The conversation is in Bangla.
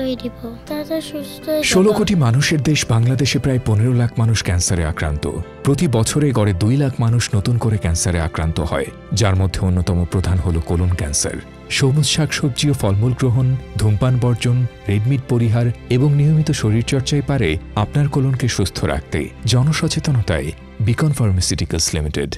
খাওয়াই দিব, তাড়াতাড়ি সুস্থ হয়ে 16 কোটি মানুষের দেশ বাংলাদেশে প্রায় 15 লাখ মানুষ ক্যান্সারে আক্রান্ত। প্রতি বছরে গড়ে 2 লাখ মানুষ নতুন করে ক্যান্সারে আক্রান্ত হয়, যার মধ্যে অন্যতম প্রধান হল কোলন ক্যান্সার। সবুজ শাকসবজি ও ফলমূল গ্রহণ, ধূমপান বর্জন, রেডমিট পরিহার এবং নিয়মিত শরীরচর্চায় পারে আপনার কোলনকে সুস্থ রাখতে। জনসচেতনতায় বিকন ফার্মাসিউটিক্যালস লিমিটেড।